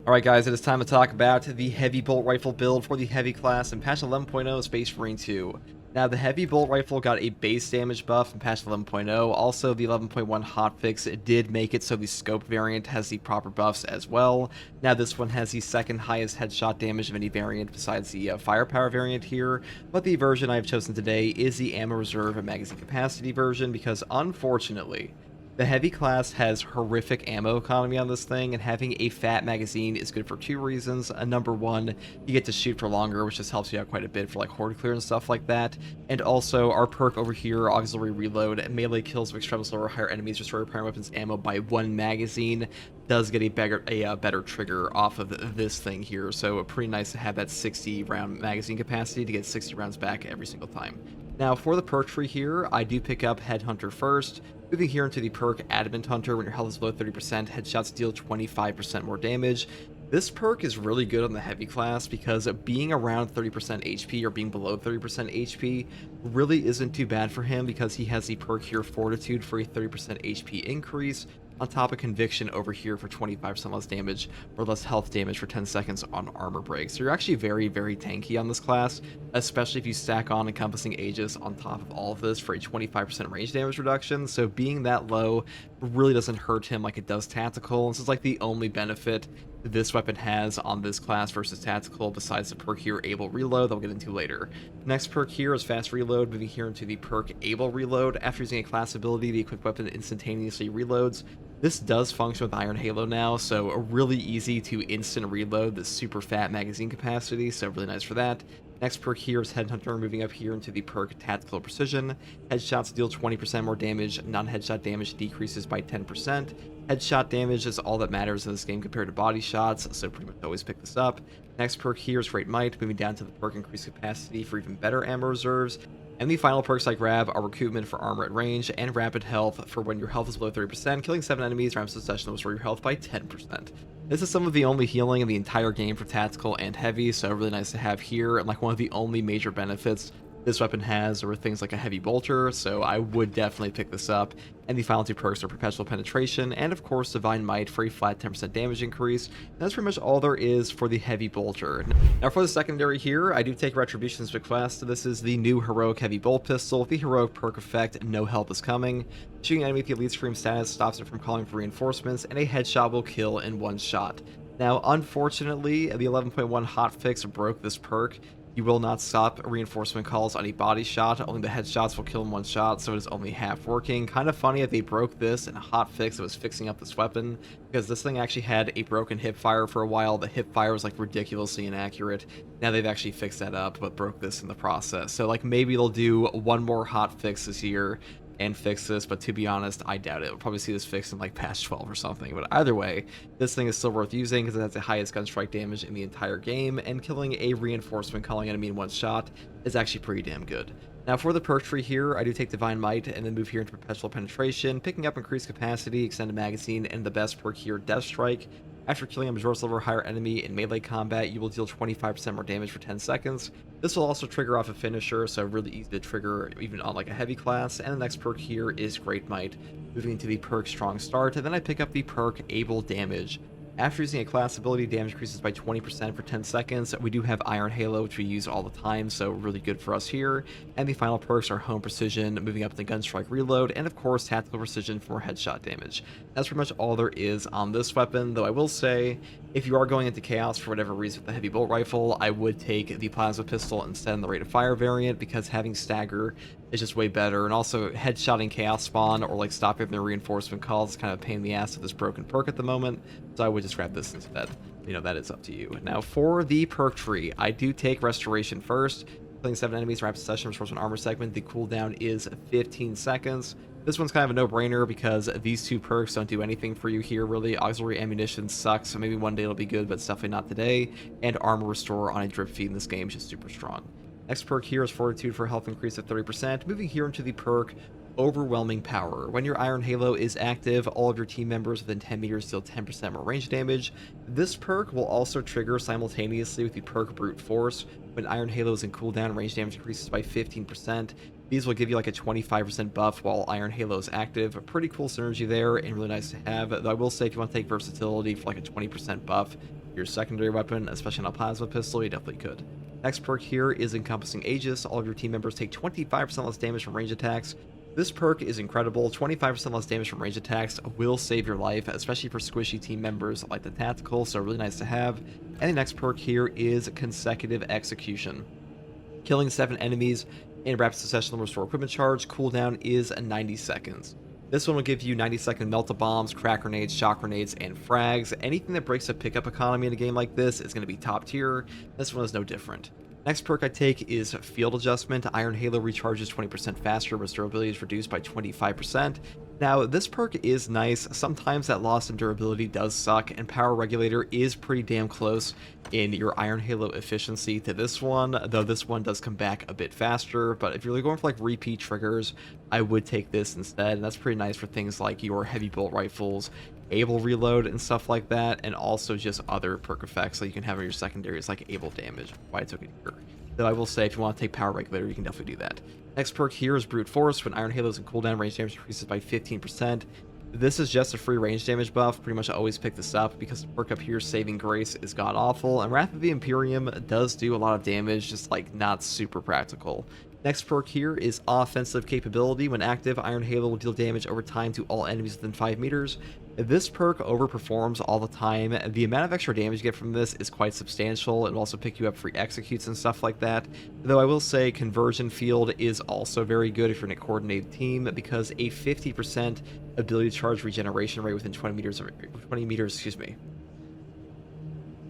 Alright guys, it is time to talk about the Heavy Bolt Rifle build for the Heavy class in patch 11.0 Space Marine 2. Now, the Heavy Bolt Rifle got a base damage buff in patch 11.0. Also, the 11.1 hotfix did make it so the scope variant has the proper buffs as well. Now, this one has the second highest headshot damage of any variant besides the firepower variant here. But the version I've chosen today is the ammo reserve and magazine capacity version because, unfortunately, the Heavy class has horrific ammo economy on this thing, and having a fat magazine is good for two reasons. Number one, you get to shoot for longer, which just helps you out quite a bit for like horde clear and stuff like that. And also, our perk over here, Auxiliary Reload, melee kills of extremis or higher enemies restore primary weapons ammo by one magazine, does get a better trigger off of this thing here. So pretty nice to have that 60 round magazine capacity to get 60 rounds back every single time. Now, for the perk tree here, I do pick up Headhunter first. Moving here into the perk Adamant Hunter, when your health is below 30%, headshots deal 25% more damage. This perk is really good on the Heavy class because being around 30% HP or being below 30% HP really isn't too bad for him because he has the perk here Fortitude for a 30% HP increase, on top of Conviction over here for 25% less damage or less health damage for 10 seconds on armor break. So you're actually very, very tanky on this class, especially if you stack on Encompassing Aegis on top of all of this for a 25% range damage reduction. So being that low really doesn't hurt him like it does Tactical. This is like the only benefit this weapon has on this class versus Tactical besides the perk here Able Reload that we'll get into later. Next perk here is Fast Reload, moving here into the perk Able Reload. After using a class ability, the equipped weapon instantaneously reloads. This does function with Iron Halo now, so really easy to instant reload this super fat magazine capacity, so really nice for that. Next perk here is Headhunter, moving up here into the perk Tactical Precision. Headshots deal 20% more damage, non-headshot damage decreases by 10%. Headshot damage is all that matters in this game compared to body shots, so pretty much always pick this up. Next perk here is Great Might, moving down to the perk Increased Capacity for even better ammo reserves. And the final perks I grab are Recoupment for armor at range and Rapid Health for when your health is below 30%, killing 7 enemies around succession will restore your health by 10%. This is some of the only healing in the entire game for Tactical and Heavy, so really nice to have here, and like one of the only major benefits this weapon has are things like a Heavy Bolter, so I would definitely pick this up. And the final two perks are Perpetual Penetration and of course Divine Might for a flat 10% damage increase. And that's pretty much all there is for the Heavy Bolter. Now for the secondary here, I do take Retribution's Bequest. This is the new Heroic Heavy Bolt Pistol. The Heroic perk effect, No Help is Coming. Shooting an enemy with the Elite Scream status stops it from calling for reinforcements, and a headshot will kill in one shot. Now, unfortunately, the 11.1 hotfix broke this perk. You will not stop reinforcement calls on a body shot, only the headshots will kill in one shot, so it is only half working. Kind of funny that they broke this in a hotfix that was fixing up this weapon, because this thing actually had a broken hipfire for a while. The hipfire was like ridiculously inaccurate. Now they've actually fixed that up, but broke this in the process. So like maybe they'll do one more hotfix this year and fix this, but to be honest, I doubt it. We'll probably see this fixed in like patch 12 or something. But either way, this thing is still worth using because it has the highest gun strike damage in the entire game, and killing a reinforcement calling enemy in one shot is actually pretty damn good. Now for the perk tree here, I do take Divine Might and then move here into Perpetual Penetration, picking up Increased Capacity, Extended Magazine, and the best perk here, Death Strike. After killing a Major's level or higher enemy in melee combat, you will deal 25% more damage for 10 seconds. This will also trigger off a finisher, so really easy to trigger even on like a heavy class. And the next perk here is Great Might, moving into the perk Strong Start, and then I pick up the perk Able Damage. After using a class ability, damage increases by 20% for 10 seconds. We do have Iron Halo, which we use all the time, so really good for us here. And the final perks are Home Precision, moving up to Gunstrike Reload, and of course Tactical Precision for more headshot damage. That's pretty much all there is on this weapon, though I will say, if you are going into Chaos for whatever reason with the Heavy Bolt Rifle, I would take the Plasma Pistol instead of the Rate of Fire variant, because having Stagger is just way better, and also headshotting Chaos Spawn or like stopping their reinforcement calls is kind of a pain in the ass with this broken perk at the moment, so I would just grab this instead. You know, that is up to you. Now for the perk tree, I do take Restoration first. Killing 7 enemies, rapid succession, restores an armor segment. The cooldown is 15 seconds. This one's kind of a no-brainer because these two perks don't do anything for you here, really. Auxiliary Ammunition sucks, so maybe one day it'll be good, but it's definitely not today. And Armor Restore on a drip feed in this game is just super strong. Next perk here is Fortitude for health increase of 30%. Moving here into the perk Overwhelming Power. When your Iron Halo is active, all of your team members within 10 meters deal 10% more range damage. This perk will also trigger simultaneously with the perk Brute Force. When Iron Halo is in cooldown, range damage increases by 15%. These will give you like a 25% buff while Iron Halo is active. A pretty cool synergy there and really nice to have. Though I will say if you want to take versatility for like a 20% buff, your secondary weapon, especially on a plasma pistol, you definitely could. Next perk here is Encompassing Aegis. All of your team members take 25% less damage from range attacks. This perk is incredible. 25% less damage from range attacks will save your life, especially for squishy team members like the Tactical, so really nice to have. And the next perk here is Consecutive Execution. Killing 7 enemies in rapid succession will restore equipment charge. Cooldown is 90 seconds. This one will give you 90-second melt-a-bombs, crack grenades, shock grenades, and frags. Anything that breaks the pickup economy in a game like this is going to be top tier. This one is no different. Next perk I take is Field Adjustment. Iron Halo recharges 20% faster, but durability is reduced by 25%. Now, this perk is nice. Sometimes that loss in durability does suck, and Power Regulator is pretty damn close in your Iron Halo efficiency to this one, though this one does come back a bit faster. But if you're really going for like repeat triggers, I would take this instead, and that's pretty nice for things like your heavy bolt rifles, able reload and stuff like that, and also just other perk effects that you can have on your secondaries like able damage. Why I took it here. Though I will say if you want to take Power Regulator, you can definitely do that. Next perk here is Brute Force. When Iron Halo's in cooldown, range damage increases by 15%. This is just a free range damage buff. Pretty much always pick this up because the perk up here, Saving Grace, is god awful, and Wrath of the Imperium does do a lot of damage, just like not super practical. Next perk here is Offensive Capability. When active, Iron Halo will deal damage over time to all enemies within 5 meters. This perk overperforms all the time. The amount of extra damage you get from this is quite substantial. It will also pick you up free executes and stuff like that. Though I will say Conversion Field is also very good if you're in a coordinated team because a 50% ability charge regeneration rate within 20 meters,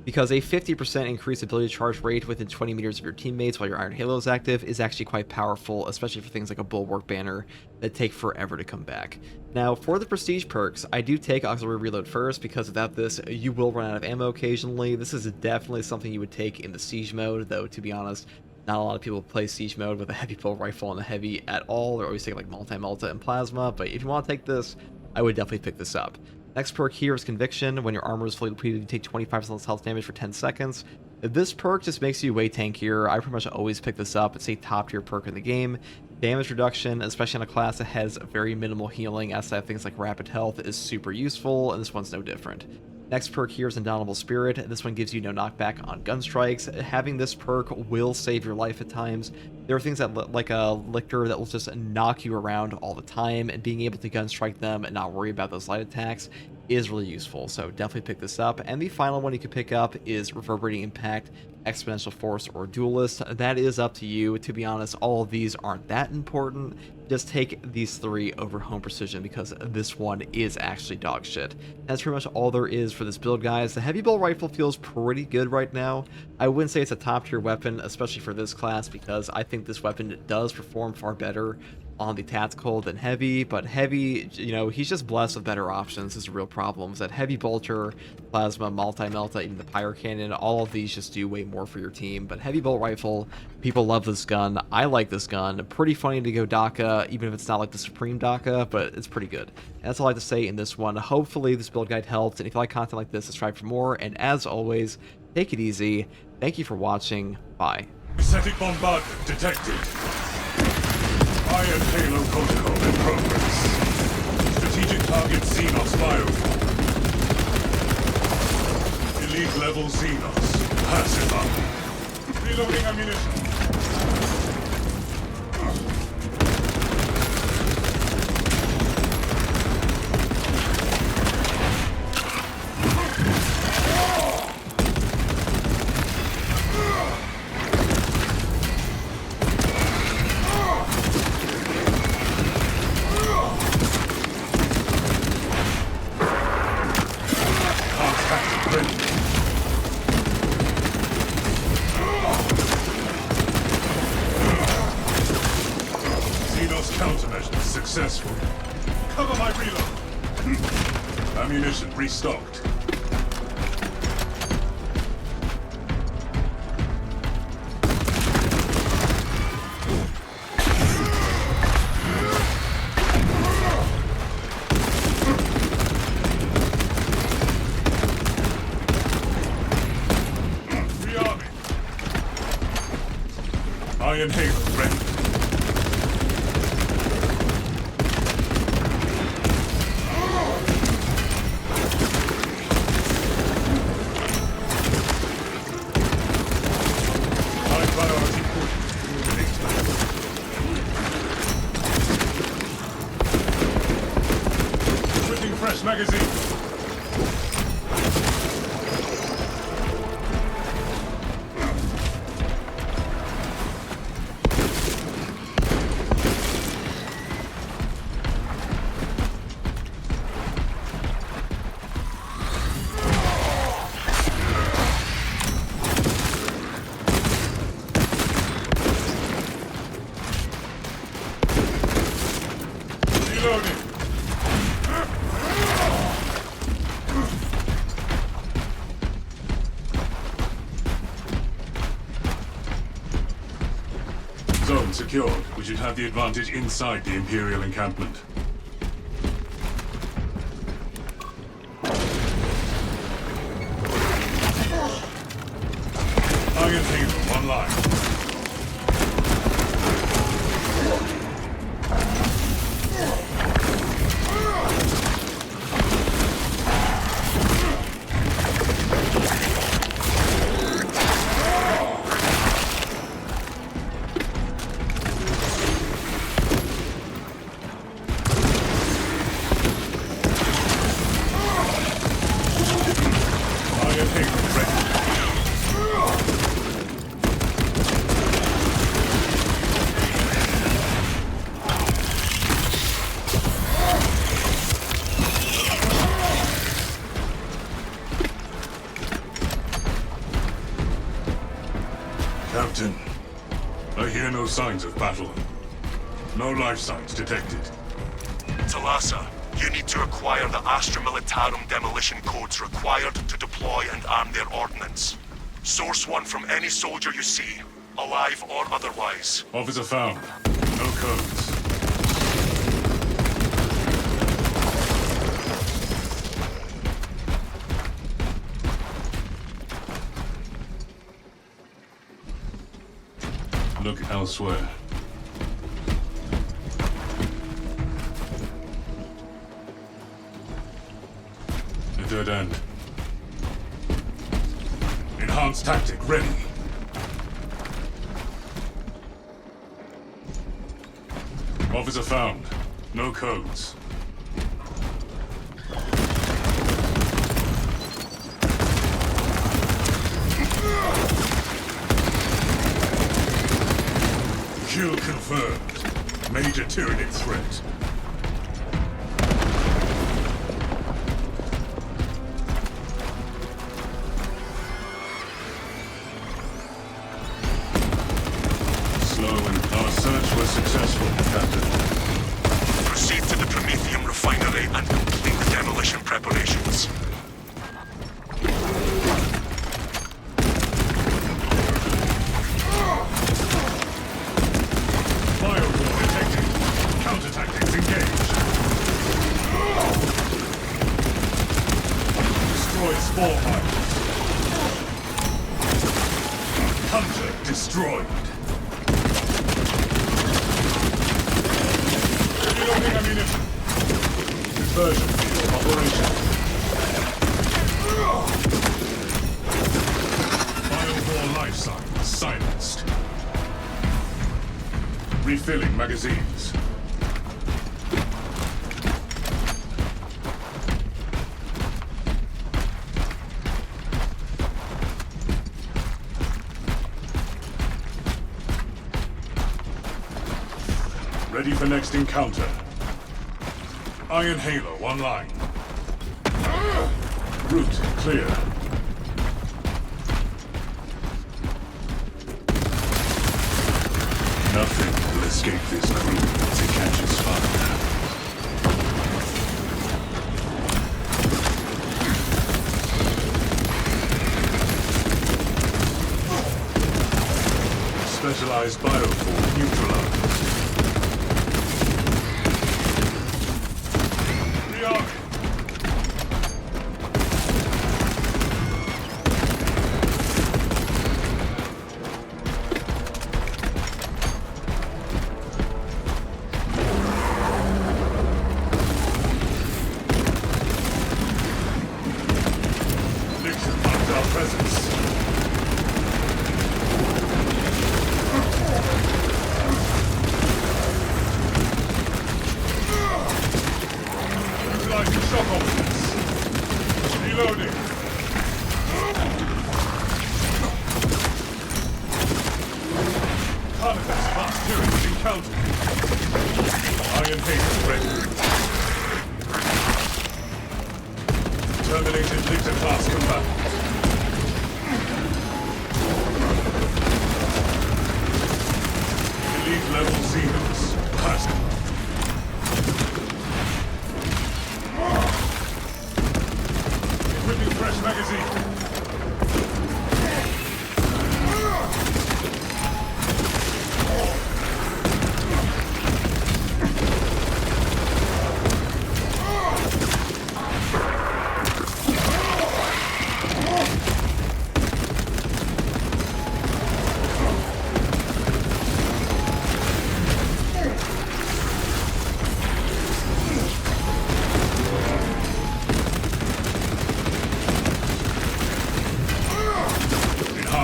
because a 50% increased ability charge rate within 20 meters of your teammates while your Iron Halo is active is actually quite powerful, especially for things like a Bulwark Banner that take forever to come back. Now, for the Prestige perks, I do take Auxiliary Reload first because without this, you will run out of ammo occasionally. This is definitely something you would take in the Siege mode, though, to be honest, not a lot of people play Siege mode with a heavy bolt rifle and a heavy at all. They're always taking like multi-multi and plasma, but if you want to take this, I would definitely pick this up. Next perk here is Conviction. When your armor is fully depleted, you take 25% less health damage for 10 seconds. This perk just makes you way tankier. I pretty much always pick this up. It's a top tier perk in the game. Damage reduction, especially on a class that has very minimal healing, as that things like rapid health, is super useful, and this one's no different. Next perk here is Indomitable Spirit. This one gives you no knockback on gun strikes. Having this perk will save your life at times. There are things that, like a Lictor, that will just knock you around all the time, and being able to gun strike them and not worry about those light attacks is really useful, so definitely pick this up. And the final one you can pick up is Reverberating Impact, Exponential Force, or Duelist. That is up to you. To be honest, all of these aren't that important. Just take these 3 over Home Precision because this one is actually dog shit. That's pretty much all there is for this build, guys. The Heavy Bolt Rifle feels pretty good right now. I wouldn't say it's a top tier weapon, especially for this class, because I think this weapon does perform far better on the Tactical than Heavy, but Heavy, you know, he's just blessed with better options. His real problems that Heavy Bolter, Plasma, Multi-Melta, even the Pyro Cannon, all of these just do way more for your team. But Heavy Bolt Rifle, people love this gun. I like this gun. Pretty funny to go DACA, even if it's not like the Supreme DACA, but it's pretty good. And that's all I have to say in this one. Hopefully this build guide helped, and if you like content like this, subscribe for more. And as always, take it easy. Thank you for watching. Bye. Static bombardment detected. Iron Halo protocol in progress. Strategic target Xenos bioform. Elite level Xenos. Pacify. Reloading ammunition. Countermeasures successful. Cover my reload. Ammunition restocked. Rearming. Iron Halo ready. zone secured. We should have the advantage inside the Imperial encampment. Iron Halo, one line. Captain, I hear no signs of battle. No life signs detected. Talassa, you need to acquire the Astra Militarum demolition codes required to deploy and arm their ordnance. Source one from any soldier you see, alive or otherwise. Officer found. No codes. Look elsewhere. The dead end. Enhanced tactic ready. Officer found. No codes. Kill confirmed. Major Tyranid threat. Our search was successful, Captain. Proceed to the Prometheum refinery and complete the demolition preparations. Firewall detected. Counter-tactics engaged. Destroy spore mines. Hunter destroyed. Reloading ammunition. Conversion field operation. Biovore life signs silenced. Refilling magazines. Ready for next encounter. Iron Halo, one line. Route clear. Nothing will escape this crew to catch its fire. Specialized bioform neutralized. Our presence.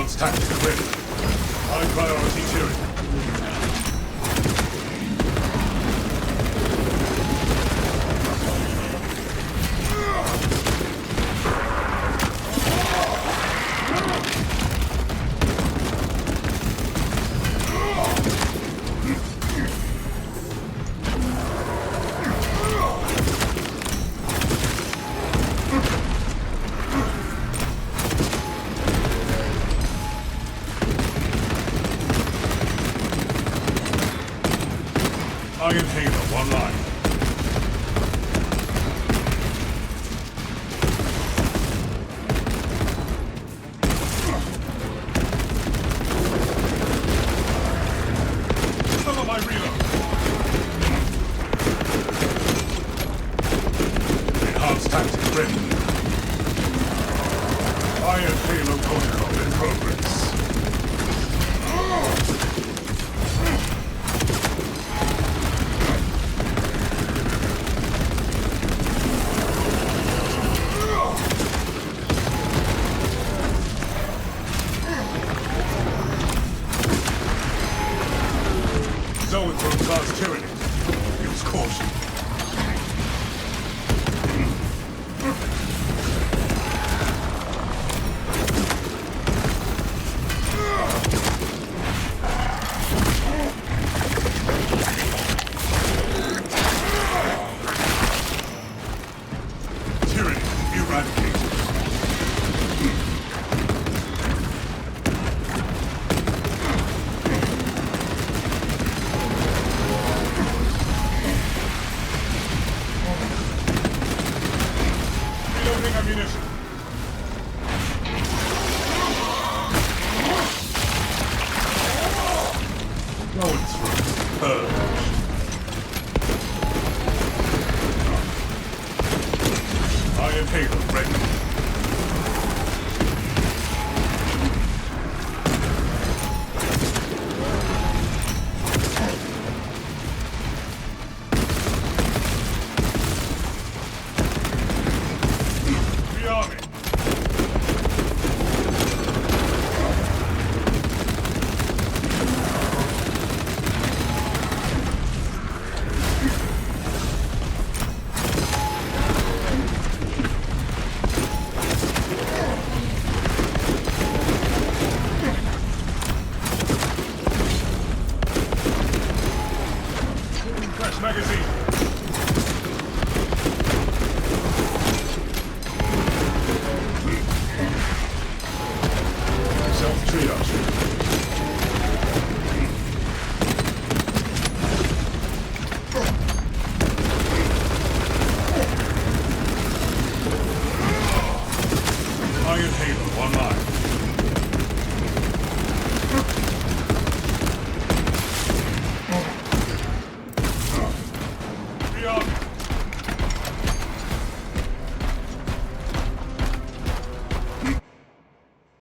Enhanced tactical ready. High priority Tyranny. Iron Halo, one line. Some of my reload. Enhanced tactics ready. Iron Halo protocol in progress. Zone from class tyranny.